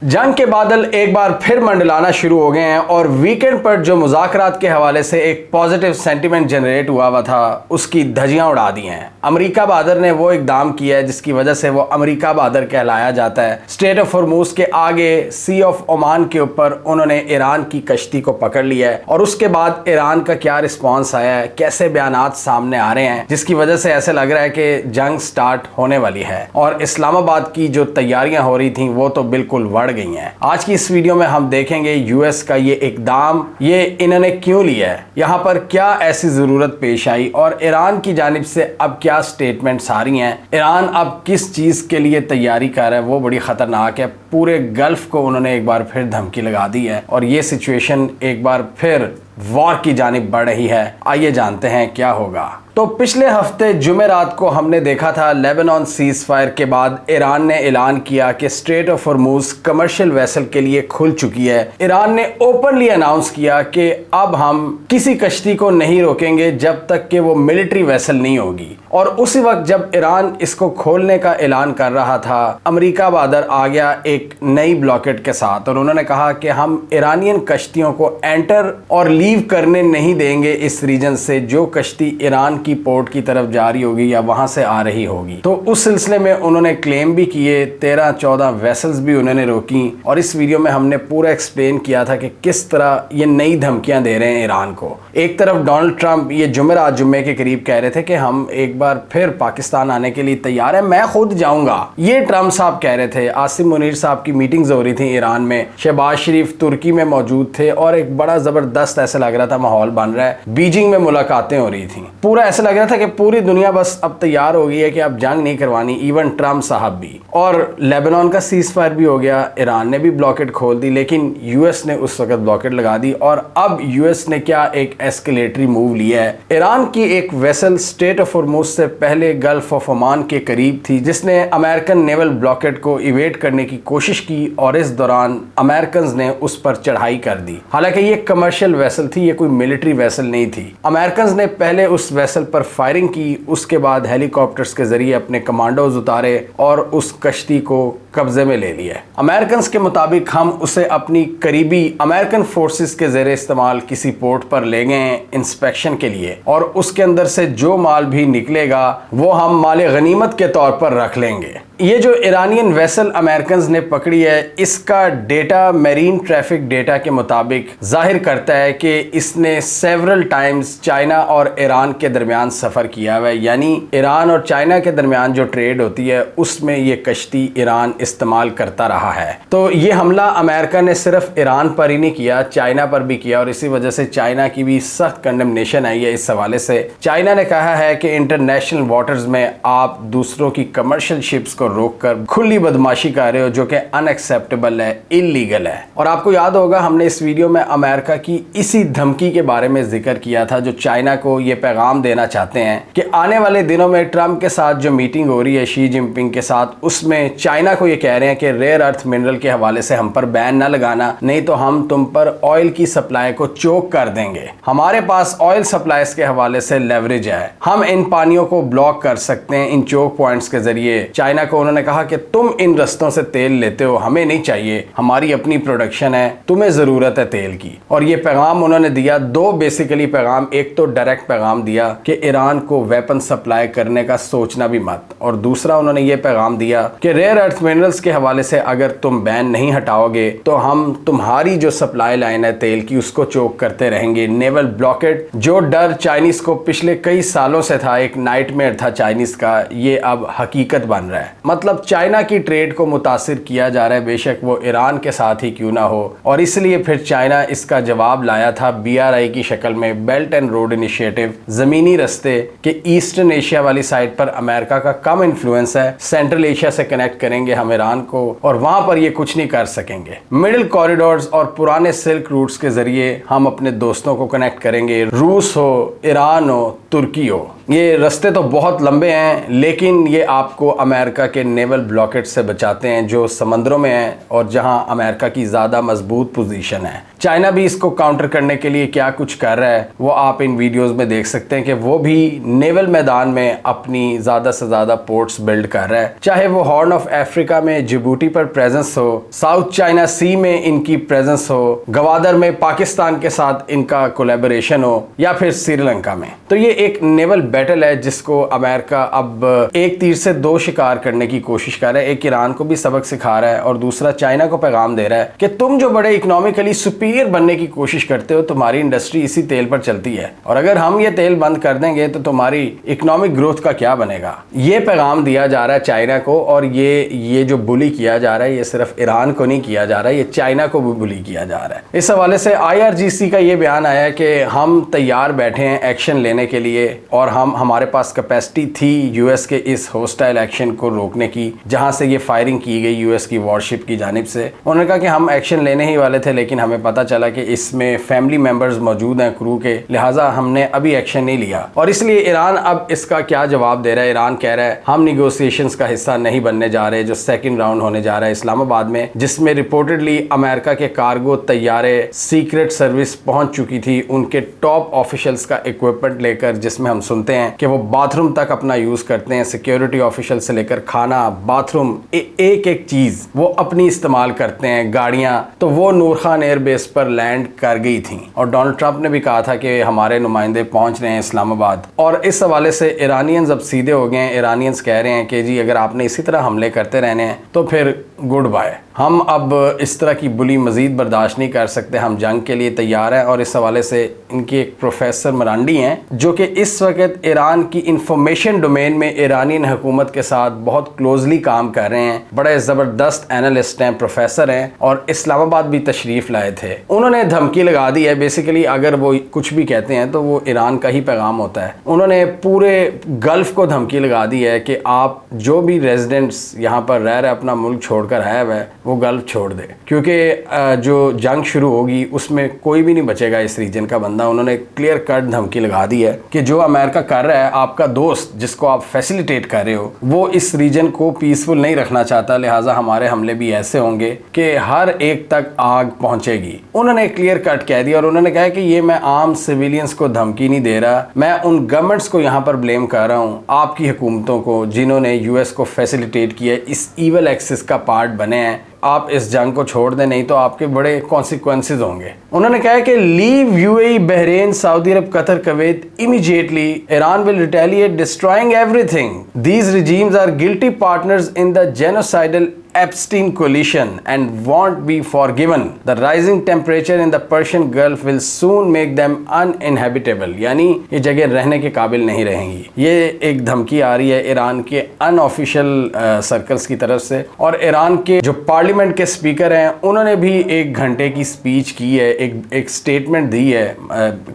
जंग के बादल एक बार फिर मंडलाना शुरू हो गए हैं और वीकेंड पर जो मुज़ाकरात के हवाले से एक पॉजिटिव सेंटिमेंट जनरेट हुआ था उसकी धज्जियां उड़ा दी हैं। अमेरिका बहादुर ने वो इकदाम किया है जिसकी वजह से वो अमेरिका बहादुर कहलाया जाता है। स्ट्रेट ऑफ हॉर्मूज के आगे सी ऑफ ओमान के ऊपर उन्होंने ईरान की कश्ती को पकड़ लिया है और उसके बाद ईरान का क्या रिस्पॉन्स आया है, कैसे बयानात सामने आ रहे हैं, जिसकी वजह से ऐसे लग रहा है कि जंग स्टार्ट होने वाली है और इस्लामाबाद की जो तैयारियां हो रही थी वो तो बिल्कुल गई हैं। आज की इस वीडियो में हम देखेंगे यूएस का ये इकदाम ये इन्होंने क्यों लिया है, यहाँ पर क्या ऐसी जरूरत पेश आई और ईरान की जानिब से अब क्या स्टेटमेंट्स आ रही हैं। ईरान अब किस चीज के लिए तैयारी कर रहा है वो बड़ी खतरनाक है। पूरे गल्फ को उन्होंने एक बार फिर धमकी लगा दी है और ये सिचुएशन एक बार फिर वॉर की जानिब बढ़ रही है। आइए जानते हैं क्या होगा। तो पिछले हफ्ते जुमेरात को हमने देखा था लेबनान सीज फायर के बाद ईरान ने ऐलान किया कि straight of Hormuz commercial vessel के लिए खुल चुकी है। ईरान ने ओपनली अनाउंस किया कि अब हम किसी कश्ती को नहीं रोकेंगे जब तक कि वो मिलिट्री वेसल नहीं होगी। और उसी वक्त जब ईरान इसको खोलने का ऐलान कर रहा था, अमेरिका बहादुर आ गया एक नई ब्लॉकेट के साथ और उन्होंने कहा कि हम ईरानियन कश्तियों को एंटर और लीव करने नहीं देंगे इस रीजन से जो कश्ती ईरान की पोर्ट की तरफ जा रही होगी या वहां से आ रही होगी। तो उस सिलसिले में उन्होंने क्लेम भी किए, 13-14 वेसल्स भी उन्होंने रोकी और इस वीडियो में हमने पूरा एक्सप्लेन किया था कि किस तरह ये नई धमकियां दे रहे हैं ईरान को। एक तरफ डोनाल्ड ट्रंप ये जुम्मे के करीब कह रहे थे कि हम एक बार फिर पाकिस्तान आने के लिए तैयार है, मैं खुद जाऊंगा, ये ट्रंप साहब कह रहे थे। आसिम मुनीर साहब की मीटिंग्स हो रही थी ईरान में, शहबाज शरीफ तुर्की में मौजूद थे और एक बड़ा जबरदस्त ऐसा लग रहा था माहौल बन रहा है। बीजिंग में मुलाकातें हो रही थी, पूरा ऐसा लग रहा था कि पूरी दुनिया बस अब तैयार हो गई है कि अब जंग नहीं करवानी, इवन ट्रंप साहब भी। और लेबनान का सीज फायर भी हो गया, ईरान ने भी ब्लॉकेट खोल दी, लेकिन यूएस ने उस वक्त ब्लॉकेट लगा दी। और अब यूएस ने क्या एक एस्केलेटरी मूव लिया है। ईरान की एक वेसल स्ट्रेट ऑफ हॉर्मूज से पहले गल्फ ऑफ ओमान के करीब थी जिसने अमेरिकन नेवल ब्लॉकेट को इवेट करने की कोशिश की और इस दौरान अमेरिकन ने उस पर चढ़ाई कर दी। हालांकि ये कमर्शियल वेसल थी, ये कोई मिलिट्री वेसल नहीं थी। अमेरिकन ने पहले उस वेसल पर फायरिंग की, उसके बाद हेलीकॉप्टर्स के जरिए अपने कमांडोज उतारे और उस कश्ती को कब्जे में ले लिया। अमेरिकन के मुताबिक हम उसे अपनी करीबी अमेरिकन फोर्सेस के जरिए इस्तेमाल किसी पोर्ट पर ले गए इंस्पेक्शन के लिए और उसके अंदर से जो माल भी निकलेगा वो हम माले गनीमत के तौर पर रख लेंगे। ये जो ईरानियन वेसल अमेरिकन ने पकड़ी है इसका डेटा मेरीन ट्रैफिक डेटा के मुताबिक जाहिर करता है कि इसने सेवरल टाइम्स चाइना और ईरान के दरमियान सफर किया हुआ है, यानी ईरान और चाइना के दरमियान जो ट्रेड होती है उसमें ये कश्ती ईरान इस्तेमाल करता रहा है। तो ये हमला अमेरिका ने सिर्फ ईरान पर ही नहीं किया, चाइना पर भी किया और इसी वजह से चाइना की भी सख्त कंडेमनेशन आई है। इस हवाले से चाइना ने कहा है कि इंटरनेशनल वाटर्स में आप दूसरों की कमर्शियल शिप्स को रोककर खुली बदमाशी कर रहे हो जो कि अनएक्सेप्टेबल है, इलीगल है। और आपको याद होगा हमने इस वीडियो में अमेरिका की इसी धमकी के बारे में जिक्र किया था जो चाइना को ये पैगाम देना चाहते हैं कि आने वाले दिनों में ट्रंप के साथ जो मीटिंग हो रही है शी जिनपिंग के साथ, उसमें चाइना को ये कह रहे हैं कि रेयर अर्थ मिनरल के हवाले से हम पर बैन ना लगाना, नहीं तो हम तुम पर ऑयल की सप्लाई को चोक कर देंगे। हमारे पास ऑयल सप्लाईज के हवाले से लेवरेज है, हम इन पानियों को ब्लॉक कर सकते हैं इन चोक पॉइंट्स के जरिए। चाइना को उन्होंने कहा कि तुम इन रस्तों से तेल लेते हो, हमें नहीं चाहिए, हमारी अपनी प्रोडक्शन है, तुम्हें जरूरत है तेल की। और ये पैगाम उन्होंने दिया, दो बेसिकली पैगाम, एक तो डायरेक्ट पैगाम दिया कि ईरान को वेपन सप्लाई करने का सोचना भी मत, और दूसरा उन्होंने ये पैगाम दिया कि रेयर अर्थ मिनरल्स के हवाले से अगर तुम बैन नहीं हटाओगे तो हम तुम्हारी जो सप्लाई लाइन है तेल की उसको चोक करते रहेंगे। नेवल ब्लॉकेट, जो डर चाइनीज को पिछले कई सालों से था, एक नाइटमेयर था चाइनीज का, ये अब हकीकत बन रहा है। मतलब चाइना की ट्रेड को मुतासिर किया जा रहा है, बेशक वो ईरान के साथ ही क्यों ना हो। और इसलिए फिर चाइना इसका जवाब लाया था BRI की शक्ल में, बेल्ट एंड रोड इनिशिएटिव, जमीनी रस्ते के ईस्टर्न एशिया वाली साइड पर अमेरिका का कम इन्फ्लुएंस है, सेंट्रल एशिया से कनेक्ट करेंगे हम ईरान को और वहां पर ये कुछ नहीं कर सकेंगे। मिडिल कॉरिडोर्स और पुराने सिल्क रूट्स के जरिए हम अपने दोस्तों को कनेक्ट करेंगे, रूस हो, ईरान हो, तुर्की हो। ये रास्ते तो बहुत लंबे हैं, लेकिन ये आपको अमेरिका के नेवल ब्लॉकेट से बचाते हैं जो समंदरों में हैं और जहां अमेरिका की ज़्यादा मजबूत पोजीशन है। चाइना भी इसको काउंटर करने के लिए क्या कुछ कर रहा है वो आप इन वीडियोस में देख सकते हैं कि वो भी नेवल मैदान में अपनी ज़्यादा से ज़्यादा पोर्ट्स बिल्ड कर रहा है, चाहे वो हॉर्न ऑफ अफ्रीका में जिबूटी पर प्रेजेंस हो, साउथ चाइना सी में इनकी प्रेजेंस हो, गवादर में पाकिस्तान के साथ इनका कोलैबोरेशन हो, या फिर श्रीलंका में। तो ये एक नेवल बैटल है जिसको अमेरिका अब एक तीर से दो शिकार करने की कोशिश कर रहा है। एक ईरान को भी सबक सिखा रहा है और दूसरा चाइना को पैगाम दे रहा है कि तुम जो बड़े इकोनॉमिकली सुपीरियर बनने की कोशिश करते हो, तुम्हारी इंडस्ट्री इसी तेल पर चलती है और अगर हम ये तेल बंद कर देंगे तो तुम्हारी इकोनॉमिक ग्रोथ का क्या बनेगा। ये पैगाम दिया जा रहा है चाइना को और ये जो बुली किया जा रहा है ये सिर्फ ईरान को नहीं किया जा रहा है, ये चाइना को भी बुली किया जा रहा है। इस हवाले से IRGC का ये बयान आया है कि हम तैयार बैठे हैं एक्शन लेने के लिए और हमारे पास कैपेसिटी थी यूएस के इस होस्टाइल एक्शन को रोकने की जहां से ये फायरिंग की गई यूएस की वॉरशिप की जानिब से। उन्होंने कहा कि हम एक्शन लेने ही वाले थे लेकिन हमें पता चला कि इसमें फैमिली मेंबर्स मौजूद हैं क्रू के, लिहाजा हमने अभी एक्शन नहीं लिया। और इसलिए ईरान अब इसका क्या जवाब दे रहा है। ईरान कह रहा है हम निगोशिएशंस का हिस्सा नहीं बनने जा रहे, जो सेकंड राउंड होने जा रहा है इस्लामाबाद में, जिसमें रिपोर्टेडली अमेरिका के कार्गो तैयारे सीक्रेट सर्विस पहुंच चुकी थी उनके टॉप ऑफिशियल्स का इक्विपमेंट लेकर, जिसमें हम सुनते हैं कि वो बाथरूम तक अपना यूज करते हैं, सिक्योरिटी ऑफिशियल से लेकर खाना, बाथरूम, एक एक चीज वो अपनी इस्तेमाल करते हैं, गाड़ियां। तो वो नूर खान एयरबेस पर लैंड कर गई थी और डोनाल्ड ट्रंप ने भी कहा था कि हमारे नुमाइंदे पहुंच रहे हैं इस्लामाबाद। और इस हवाले से ईरानियंस अब सीधे हो गए हैं। ईरानियंस कह रहे हैं कि जी अगर आपने इसी तरह हमले करते रहने हैं तो फिर गुड बाय, हम अब इस तरह की बुली मजीद बर्दाश्त नहीं कर सकते, हम जंग के लिए तैयार हैं। और इस हवाले से इनकी एक प्रोफेसर मरांडी हैं जो कि इस वक्त ईरान की इंफॉर्मेशन डोमेन में ईरानियन हुकूमत के साथ बहुत क्लोजली काम कर रहे हैं, बड़े ज़बरदस्त एनालिस्ट हैं, प्रोफेसर हैं और इस्लामाबाद भी तशरीफ़ लाए थे। उन्होंने धमकी लगा दी है, बेसिकली अगर वो कुछ भी कहते हैं तो वो ईरान का ही पैगाम होता है। उन्होंने पूरे गल्फ़ को धमकी लगा दी है कि आप जो भी रेजिडेंट्स यहाँ पर रह रहे अपना मुल्क छोड़कर आया हुआ है वो गल्फ छोड़ दे, क्योंकि जो जंग शुरू होगी उसमें कोई भी नहीं बचेगा इस रीजन का बंदा। उन्होंने क्लियर कट धमकी लगा दी है कि जो अमेरिका कर रहा है, आपका दोस्त जिसको आप फैसिलिटेट कर रहे हो वो इस रीजन को पीसफुल नहीं रखना चाहता, लिहाजा हमारे हमले भी ऐसे होंगे कि हर एक तक आग पहुंचेगी। उन्होंने क्लियर कट कह दिया और उन्होंने कहा कि ये मैं आम सिविलियंस को धमकी नहीं दे रहा, मैं उन गवर्नमेंट्स को यहाँ पर ब्लेम कर रहा हूँ, आपकी हुकूमतों को जिन्होंने यूएस को फैसिलिटेट किया, इस ईवल एक्सिस का पार्ट बने हैं। आप इस जंग को छोड़ दें, नहीं तो आपके बड़े कॉन्सिक्वेंसेज होंगे। उन्होंने कहा कि leave UAE, Bahrain, Saudi Arab, Qatar, Kuwait immediately, Iran will retaliate destroying everything, these regimes are guilty partners in the genocidal Epstein coalition and won't be forgiven. The rising temperature in the Persian Gulf will soon make them uninhabitable. यानी ये जगह रहने के काबिल नहीं रहेंगी। ये एक धमकी आ रही है ईरान के अनऑफिशियल सर्कल्स की तरफ से। और ईरान के जो पार्लियामेंट के स्पीकर हैं उन्होंने भी 1 घंटे की स्पीच की है, एक स्टेटमेंट दी है,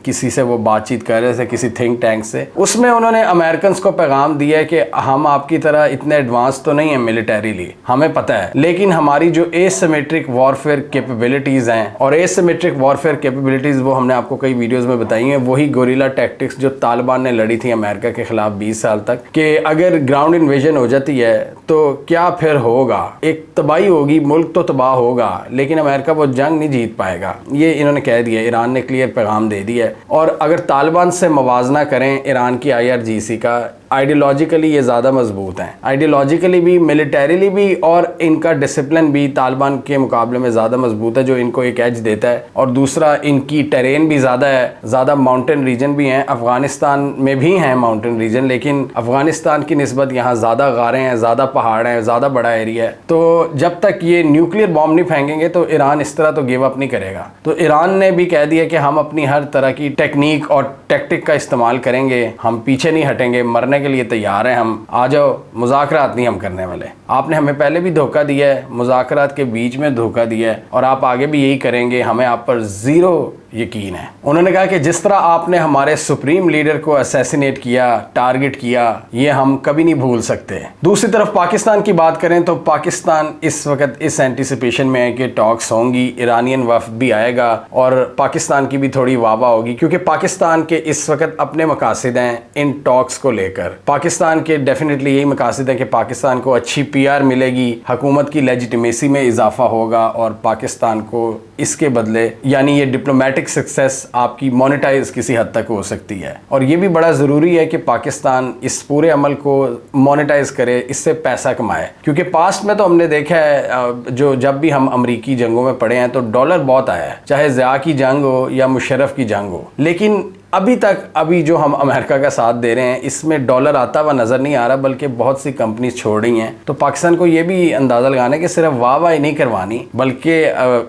किसी से वो बातचीत कर रहे थे, किसी थिंक टैंक से। उसमें उन्होंने अमेरिकन को पैगाम दिया है कि हम आपकी तरह इतने एडवांस तो नहीं है मिलिटरीली, हमें पता है, लेकिन हमारी जो एसिमेट्रिक वॉरफेयर कैपेबिलिटीज हैं, और एसिमेट्रिक वॉरफेयर कैपेबिलिटीज वो हमने आपको कई वीडियोस में बताई हैं, वही गोरिल्ला टैक्टिक्स जो तालिबान ने लड़ी थी अमेरिका के खिलाफ 20 साल तक, कि अगर ग्राउंड इन्वेजन हो जाती है तो क्या फिर होगा, एक तबाही होगी, मुल्क तो तबाह होगा, लेकिन अमेरिका वो जंग नहीं जीत पाएगा। ये इन्होंने कह दिया, ईरान ने क्लियर पैगाम दे दिया है। और अगर तालिबान से मवाजना करें ईरान की IRGC का, आइडियोलॉजिकली ये ज़्यादा मजबूत हैं, आइडियोलॉजिकली भी, मिलिटरीली भी, और इनका डिसिप्लिन भी तालिबान के मुकाबले में ज़्यादा मजबूत है, जो इनको एक एज देता है। और दूसरा, इनकी टेरेन भी ज़्यादा है, ज़्यादा माउंटेन रीजन भी हैं, अफ़गानिस्तान में भी हैं माउंटेन रीजन, लेकिन अफ़गानिस्तान की निस्बत यहाँ ज़्यादा गारें हैं, ज़्यादा पहाड़ हैं, ज़्यादा बड़ा एरिया है। तो जब तक ये न्यूक्लियर बॉम्ब नहीं फेंकेंगे तो ईरान इस तरह तो गिव अप नहीं करेगा। तो ईरान ने भी कह दिया कि हम अपनी हर तरह की टेक्निक और टैक्टिक का इस्तेमाल करेंगे, हम पीछे नहीं हटेंगे, मरने मरने के लिए तैयार हैं हम, आ जाओ, मुज़ाकरात नहीं हम करने वाले। आपने हमें पहले भी धोखा दिया है, मुज़ाकरात के बीच में धोखा दिया है और आप आगे भी यही करेंगे, हमें आप पर ज़ीरो यकीन है। उन्होंने कहा कि जिस तरह आपने हमारे सुप्रीम लीडर को असैसिनेट किया, टारगेट किया, ये हम कभी नहीं भूल सकते। दूसरी तरफ पाकिस्तान की बात करें तो पाकिस्तान इस वक्त इस एंटिसिपेशन में है कि टॉक्स होंगी, ईरानियन वफ्द भी आएगा और पाकिस्तान की भी थोड़ी वाह होगी, क्योंकि पाकिस्तान के इस वक्त अपने मकासद हैं इन टॉक्स को लेकर। पाकिस्तान के डेफिनेटली यही मकासद हैं कि पाकिस्तान को अच्छी PR मिलेगी, हुकूमत की लेजिटिमेसी में इजाफा होगा और पाकिस्तान को इसके बदले यानी ये डिप्लोमेटिक सक्सेस आपकी मोनेटाइज किसी हद तक हो सकती है। और ये भी बड़ा ज़रूरी है कि पाकिस्तान इस पूरे अमल को मोनेटाइज करे, इससे पैसा कमाए, क्योंकि पास्ट में तो हमने देखा है जो जब भी हम अमरीकी जंगों में पड़े हैं तो डॉलर बहुत आया है, चाहे ज़िया की जंग हो या मुशर्रफ की जंग हो, लेकिन अभी जो हम अमेरिका का साथ दे रहे हैं इसमें डॉलर आता हुआ नज़र नहीं आ रहा, बल्कि बहुत सी कंपनीज छोड़ रही हैं। तो पाकिस्तान को ये भी अंदाज़ा लगाना है कि सिर्फ वाह ही नहीं करवानी, बल्कि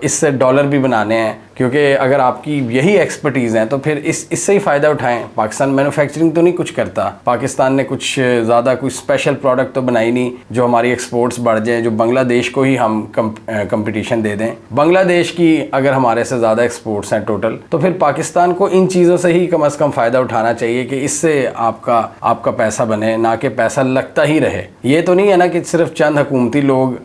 इससे डॉलर भी बनाने हैं, क्योंकि अगर आपकी यही एक्सपर्टीज़ है तो फिर इससे ही फ़ायदा उठाएं। पाकिस्तान मैन्युफैक्चरिंग तो नहीं कुछ करता, पाकिस्तान ने कुछ ज़्यादा कुछ स्पेशल प्रोडक्ट तो बनाई नहीं जो हमारी एक्सपोर्ट्स बढ़ जाए, जो बांग्लादेश को ही हम कंपटीशन दे दें। बांग्लादेश की अगर हमारे से ज़्यादा एक्सपोर्ट्स हैं टोटल, तो फिर पाकिस्तान को इन चीज़ों से ही कम से कम फ़ायदा उठाना चाहिए कि इससे आपका पैसा बने, ना कि पैसा लगता ही रहे। ये तो नहीं है ना कि सिर्फ चंद हुकूमती लोग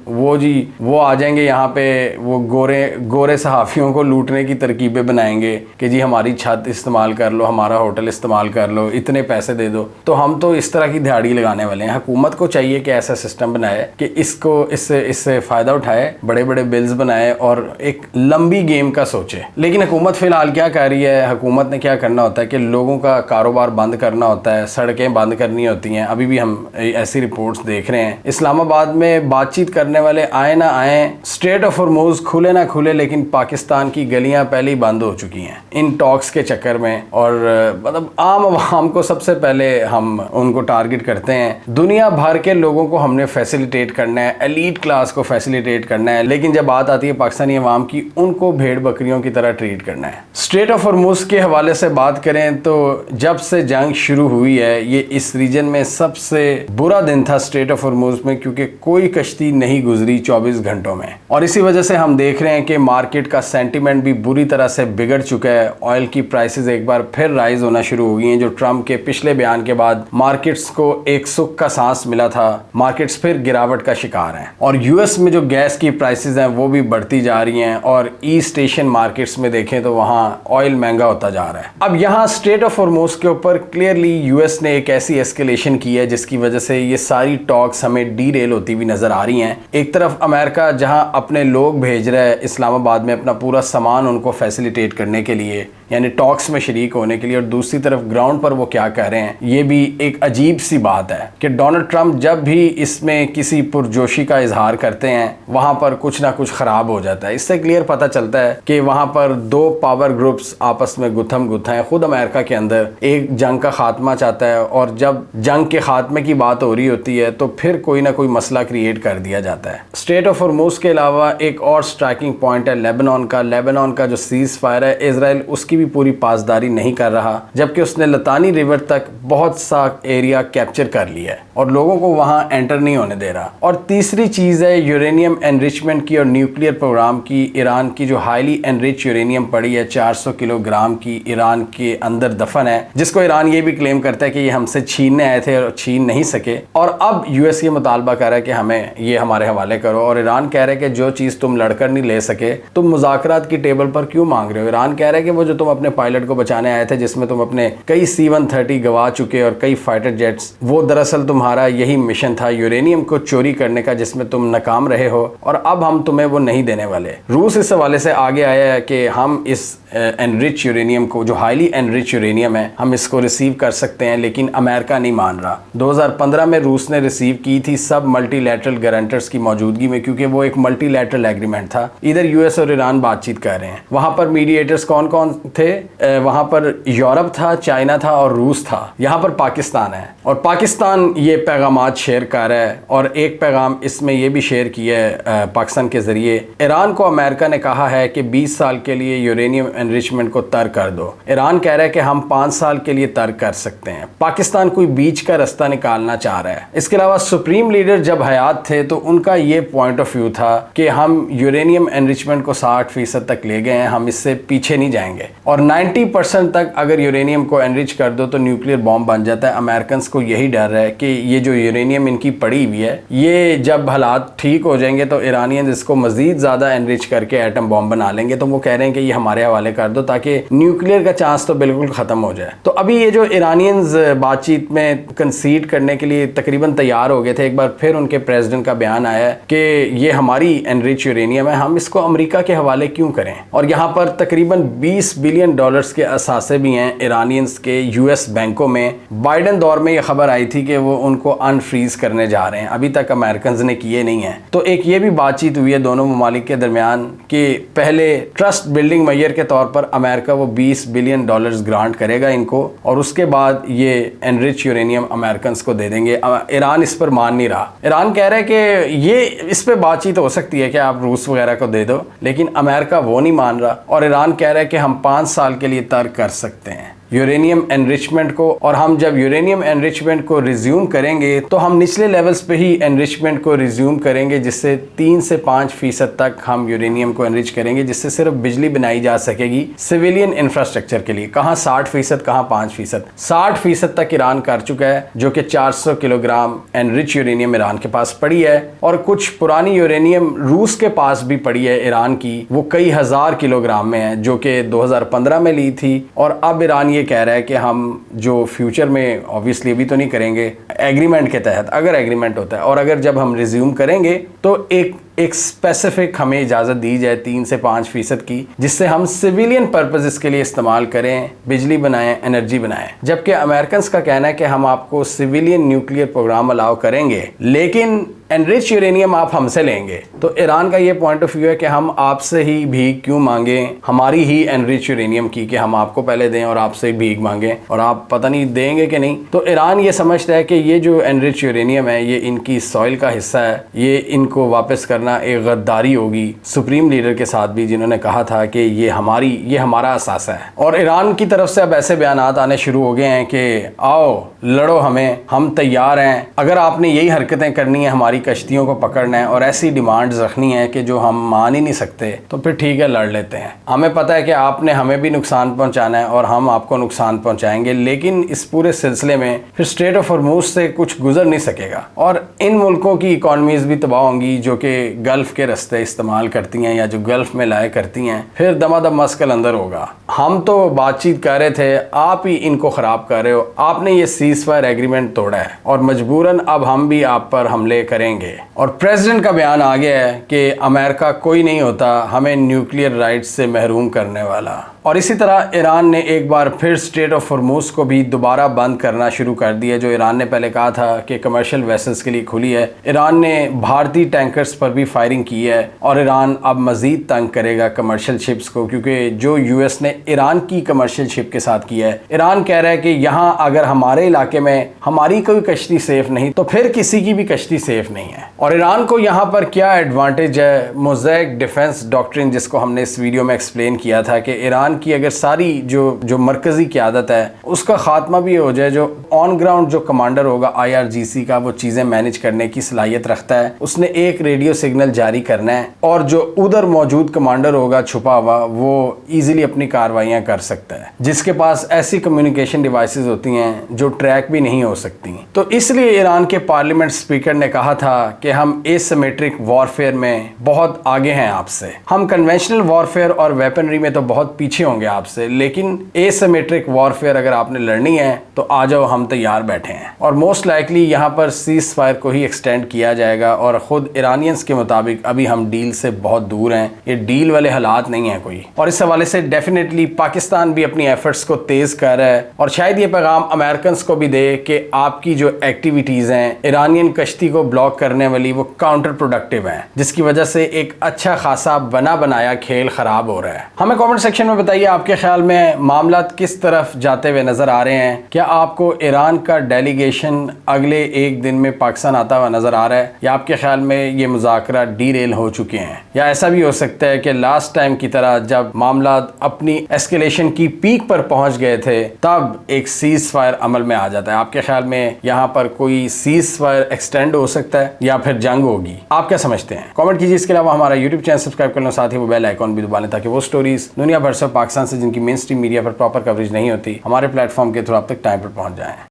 वो आ जाएंगे यहाँ पे, वो गोरे सहाफ़ियों को लूटने की तरकीबें बनाएंगे कि जी हमारी छत इस्तेमाल कर लो, हमारा होटल इस्तेमाल कर लो, इतने पैसे दे दो। तो हम तो इस तरह की दिहाड़ी लगाने वाले हैं। हुकूमत को चाहिए कि ऐसा सिस्टम बनाए कि इससे फ़ायदा उठाए, बड़े बड़े बिल्स बनाए और एक लंबी गेम का सोचे। लेकिन हुकूमत फ़िलहाल क्या कर रही है, हुकूमत ने क्या करना होता है कि लोगों का कारोबार बंद करना होता है, सड़कें बंद करनी होती हैं। अभी भी हम ऐसी रिपोर्ट्स देख रहे हैं। इस्लामाबाद में बातचीत करने वाले आए ना आए, स्ट्रेट ऑफ हॉर्मुज़ खुले ना खुले, लेकिन पाकिस्तान की गलियां पहले ही बंद हो चुकी हैं इन टॉक्स के चक्कर में। और मतलब आम आवाम को सबसे पहले हम उनको टारगेट करते हैं। दुनिया भर के लोगों को हमने फैसिलिटेट करना है, एलीट क्लास को फैसिलिटेट करना है, लेकिन जब बात आती है पाकिस्तानी अवाम की, उनको भेड़ बकरियों की तरह ट्रीट करना है। स्ट्रेट ऑफ हॉर्मुज़ के हवाले से बात करें तो जब से जंग शुरू हुई है, ये इस रीजन में सबसे बुरा दिन था स्ट्रेट ऑफ हॉर्मुज़ में, क्योंकि कोई कश्ती नहीं गुजरी 24 घंटों में। और इसी वजह से हम देख रहे हैं कि मार्केट का सेंटीमेंट भी बुरी तरह से बिगड़ चुका है। ऑयल की प्राइसेस एक बार फिर राइज होना शुरू हो गई हैं, जो ट्रम्प के पिछले बयान के बाद मार्केट्स को एक सुख का सांस मिला था। मार्केट्स फिर गिरावट का शिकार हैं और यूएस में जो गैस की प्राइसेस हैं वो भी बढ़ती जा रही हैं और ईस्ट एशियन मार्केट्स में देखें तो वहां ऑयल महंगा होता जा रहा है। अब यहाँ स्ट्रेट ऑफ हॉर्मुज़ के ऊपर क्लियरली यूएस ने एक ऐसी एस्केलेशन की है जिसकी वजह से ये सारी टॉक्स हमें डीरेल होती हुई नजर आ रही हैं। एक तरफ अमेरिका जहां अपने लोग भेज रहा है इस्लामाबाद में, अपना पूरा सामान उनको फैसिलिटेट करने के लिए, यानी टॉक्स में शरीक होने के लिए, और दूसरी तरफ ग्राउंड पर वो क्या कह रहे हैं, ये भी एक अजीब सी बात है कि डोनाल्ड ट्रंप जब भी इसमें किसी पुरजोशी का इजहार करते हैं वहां पर कुछ ना कुछ खराब हो जाता है। इससे क्लियर पता चलता है कि वहां पर दो पावर ग्रुप्स आपस में गुत्थम गुत्था है। खुद अमेरिका के अंदर एक जंग का खात्मा चाहता है और जब जंग के खात्मे की बात हो रही होती है तो फिर कोई ना कोई मसला क्रिएट कर दिया जाता है। स्ट्रेट ऑफ हॉर्मुज़ के अलावा एक और स्ट्राइकिंग पॉइंट है लेबनान का जो सीज फायर है, इजराइल उसकी भी पूरी पासदारी नहीं कर रहा, जबकि उसने लतानी रिवर तक बहुत सा एरिया कैप्चर कर लिया है और लोगों को वहां एंटर नहीं होने दे रहा। और तीसरी चीज है यूरेनियम एनरिचमेंट की और न्यूक्लियर प्रोग्राम की। ईरान की जो हाईली एनरिच यूरेनियम पड़ी है 400 किलोग्राम की, ईरान के अंदर दफन है, जिसको ईरान ये भी क्लेम करता है कि ये हमसे छीनने आए थे और छीन नहीं सके। और अब यूएस ये मुतालबा कर रहा है कि हमें ये हमारे हवाले करो, और ईरान कह रहा है कि जो चीज तुम लड़कर नहीं ले सके तुम मुज़ाकरात की टेबल पर क्यों मांग रहे हो। ईरान कह रहा है कि वो जो तुम अपने पायलट को बचाने आए थे, जिसमें तुम अपने कई C-130 गवा चुके और कई फाइटर जेट्स, वो दरअसल तुम्हारा यही मिशन था यूरेनियम को चोरी करने का, जिसमें तुम नाकाम रहे हो और अब हम तुम्हें वो नहीं देने वाले। रूस इस हवाले से आगे आया है कि हम इस एनरिच यूरेनियम को, जो हाईली एनरिच यूरेनियम है, हम इसको रिसीव कर सकते हैं, लेकिन अमेरिका नहीं मान रहा। 2015 में रूस ने रिसीव की थी सब मल्टीलैटरल गारंटर्स की मौजूदगी में, क्योंकि वो एक मल्टीलैटरल एग्रीमेंट था। इधर यूएस और ईरान बातचीत कर रहे हैं। वहां पर मीडिएटर्स कौन कौन थे वहाँ पर यूरोप था, चाइना था और रूस था। यहाँ पर पाकिस्तान है और पाकिस्तान ये पैगामात शेयर कर रहा है। और एक पैगाम इसमें ये भी शेयर किया है पाकिस्तान के ज़रिए, ईरान को अमेरिका ने कहा है कि 20 साल के लिए यूरेनियम एनरिचमेंट को तर्क कर दो। ईरान कह रहा है कि हम 5 साल के लिए तर्क कर सकते हैं। पाकिस्तान कोई बीच का रास्ता निकालना चाह रहा है। इसके अलावा सुप्रीम लीडर जब हयात थे तो उनका ये पॉइंट ऑफ व्यू था कि हम यूरेनियम एनरिचमेंट को 60% तक ले गए हैं, हम इससे पीछे नहीं जाएंगे और 90% तक अगर यूरेनियम को एनरिच कर दो तो न्यूक्लियर बॉम्ब बन जाता है। अमेरिकन को यही डर है कि ये जो यूरेनियम इनकी पड़ी हुई है, ये जब हालात ठीक हो जाएंगे तो ईरानियंस इसको मजीद ज़्यादा एनरिच करके एटम बॉम्ब बना लेंगे। तो वो कह रहे हैं कि ये हमारे हवाले कर दो ताकि न्यूक्लियर का चांस तो बिल्कुल ख़त्म हो जाए। तो अभी ये जो ईरानियंस बातचीत में कंसीड करने के लिए तकरीबन तैयार हो गए थे, एक बार फिर उनके प्रेसिडेंट का बयान आया कि ये हमारी एनरिच यूरेनियम है, हम इसको अमेरिका के हवाले क्यों करें। और यहाँ पर तकरीबन $20 बिलियन के असासे भी हैं ईरानियंस के यूएस बैंकों में। बाइडन दौर में ये खबर आई थी कि वो उनको अनफ्रीज करने जा रहे हैं, अभी तक अमेरिकन ने किए नहीं है। तो एक ये भी बातचीत हुई है दोनों ममालिक के दरमियान कि पहले ट्रस्ट बिल्डिंग मेजर के तौर पर अमेरिका वो $20 बिलियन ग्रांट करेगा इनको और उसके बाद ये एनरिच यूरेनियम अमेरिकन को दे देंगे। ईरान इस पर मान नहीं रहा। ईरान कह रहा है कि ये इस पर बातचीत हो सकती है कि आप रूस वगैरह को दे दो, लेकिन अमेरिका वो नहीं मान रहा और ईरान कह रहा है कि हम 5 साल के लिए तर्क कर सकते हैं यूरेनियम एनरिचमेंट को। और हम जब यूरेनियम एनरिचमेंट को रिज्यूम करेंगे तो हम निचले लेवल्स पे ही एनरिचमेंट को रिज्यूम करेंगे, जिससे 3 से 5% तक हम यूरेनियम को एनरिच करेंगे, जिससे सिर्फ बिजली बनाई जा सकेगी सिविलियन इंफ्रास्ट्रक्चर के लिए। कहाँ 60%, कहाँ 5%। 60% तक ईरान कर चुका है, जो कि 400 किलोग्राम एनरिच यूरेनियम ईरान के पास पड़ी है। और कुछ पुरानी यूरेनियम रूस के पास भी पड़ी है ईरान की, वो कई हज़ार किलोग्राम में है, जो कि 2015 में ली थी। और अब ईरान कह रहा है कि हम जो फ्यूचर में ऑब्वियसली अभी तो नहीं करेंगे एग्रीमेंट के तहत, अगर एग्रीमेंट होता है और अगर जब हम रिज्यूम करेंगे तो एक स्पेसिफिक हमें इजाज़त दी जाए 3 से 5% की, जिससे हम सिविलियन पर्पसेस के लिए इस्तेमाल करें, बिजली बनाएं, एनर्जी बनाएं। जबकि अमेरिकन का कहना है कि हम आपको सिविलियन न्यूक्लियर प्रोग्राम अलाउ करेंगे, लेकिन एनरिच यूरेनियम आप हमसे लेंगे। तो ईरान का ये पॉइंट ऑफ व्यू है कि हम आपसे ही भीख क्यों मांगें, हमारी ही एनरिच यूरेनियम की, कि हम आपको पहले दें और आपसे ही भीख मांगें और आप पता नहीं देंगे कि नहीं। तो ईरान ये समझता है कि ये जो एनरिच यूरेनियम है ये इनकी सॉइल का हिस्सा है, ये इनको वापस करना एक गद्दारी होगी सुप्रीम लीडर के साथ भी, जिन्होंने कहा था कि ये हमारा असासा है। और ईरान की तरफ से अब ऐसे बयान आने शुरू हो गए हैं कि आओ लड़ो हमें, हम तैयार हैं, अगर आपने यही हरकतें करनी है, हमारी कश्तियों को पकड़ना है और ऐसी डिमांड्स रखनी है कि जो हम मान ही नहीं सकते, तो फिर ठीक है लड़ लेते हैं। हमें पता है कि आपने हमें भी नुकसान पहुंचाना है और हम आपको नुकसान पहुंचाएंगे, लेकिन इस पूरे सिलसिले में फिर स्ट्रेट ऑफ हॉर्मुज़ से कुछ गुजर नहीं सकेगा और इन मुल्कों की इकॉनमीज भी तबाह होंगी जो कि गल्फ के रास्ते इस्तेमाल करती हैं या जो गल्फ में लाया करती हैं। फिर दमादम मस्कल अंदर होगा। हम तो बातचीत कर रहे थे, आप ही इनको ख़राब कर रहे हो। आपने ये सीज़ फायर एग्रीमेंट तोड़ा है और मजबूरन अब हम भी आप पर हमले करेंगे। और प्रेसिडेंट का बयान आ गया है कि अमेरिका कोई नहीं होता हमें न्यूक्लियर राइट्स से महरूम करने वाला। और इसी तरह ईरान ने एक बार फिर स्ट्रेट ऑफ हॉर्मुज़ को भी दोबारा बंद करना शुरू कर दिया, जो ईरान ने पहले कहा था कि कमर्शियल वेसल्स के लिए खुली है। ईरान ने भारतीय टैंकर्स पर भी फायरिंग की है और ईरान अब मज़ीद तंग करेगा कमर्शियल शिप्स को, क्योंकि जो यूएस ने ईरान की कमर्शियल शिप के साथ किया है। ईरान कह रहा है कि यहाँ अगर हमारे इलाके में हमारी कोई कश्ती सेफ नहीं तो फिर किसी की भी कश्ती सेफ नहीं है। और ईरान को यहाँ पर क्या एडवांटेज है, मोज़ैक डिफेंस डॉक्ट्रिन, जिसको हमने इस वीडियो में एक्सप्लेन किया था कि ईरान की अगर सारी जो मरकजी क़यादत है उसका खात्मा भी हो जाए, जो ऑन ग्राउंड जो कमांडर होगा IRGC का, वो चीज़ें मैनेज करने की सलाहियत रखता है, उसने एक रेडियो सिग्नल जारी करना है और जो उधर मौजूद कमांडर होगा छुपा हुआ, वो ईजिली अपनी कार्रवाइयाँ कर सकता है, जिसके पास ऐसी कम्युनिकेशन डिवाइसेस होती हैं जो ट्रैक भी नहीं हो सकती। तो इसलिए ईरान के पार्लियामेंट स्पीकर ने कहा था कि हम एसिमेट्रिक वॉरफेयर में बहुत आगे हैं आपसे, हम कन्वेंशनल वॉरफेयर और वेपनरी में तो बहुत पीछे होंगे आपसे, लेकिन एसिमेट्रिक वॉरफेयर अगर आपने लड़नी है तो आ जाओ, हम तैयार बैठे हैं। और मोस्ट लाइकली यहाँ पर सीज फायर को ही एक्सटेंड किया जाएगा और खुद ईरानियंस के मुताबिक अभी हम डील से बहुत दूर हैं, ये डील वाले हालात नहीं है कोई। और इस हवाले से डेफिनेटली पाकिस्तान भी अपनी एफर्ट्स को तेज कर रहा है और शायद ये पैगाम अमेरिकन को भी दे कि आपकी जो एक्टिविटीज हैं ईरानियन कश्ती को ब्लॉक करने वाली, वो काउंटर प्रोडक्टिव हैं, जिसकी वजह से एक अच्छा खासा बना बनाया खेल खराब हो रहा है। हमें कमेंट सेक्शन में बताइए, आपके ख्याल में मामला किस तरफ जाते हुए नजर आ रहे हैं? क्या आपको ईरान का डेलीगेशन अगले एक दिन में पाकिस्तान आता हुआ नजर आ रहा है, या आपके ख्याल में ये मुज़ाकरा डीरेल हो चुके हैं? या ऐसा भी हो सकता है कि लास्ट टाइम की तरह जब मामला अपनी एस्केलेशन की पीक पर पहुंच गए थे तब एक सीज फायर अमल में आ जाता है? आपके ख्याल में यहाँ पर कोई सीज फायर एक्सटेंड हो सकता है या फिर जंग होगी? आप क्या समझते हैं? कमेंट कीजिए। इसके अलावा हमारा यूट्यूब चैनल सब्सक्राइब कर लो, साथ ही वो बेल आइकॉन भी दबा लें ताकि वो स्टोरीज दुनिया भर से पाकिस्तान से जिनकी मेन स्ट्रीम मीडिया पर प्रॉपर कवरेज नहीं होती हमारे प्लेटफॉर्म के थ्रू आप तक टाइम पर पहुंच जाएं।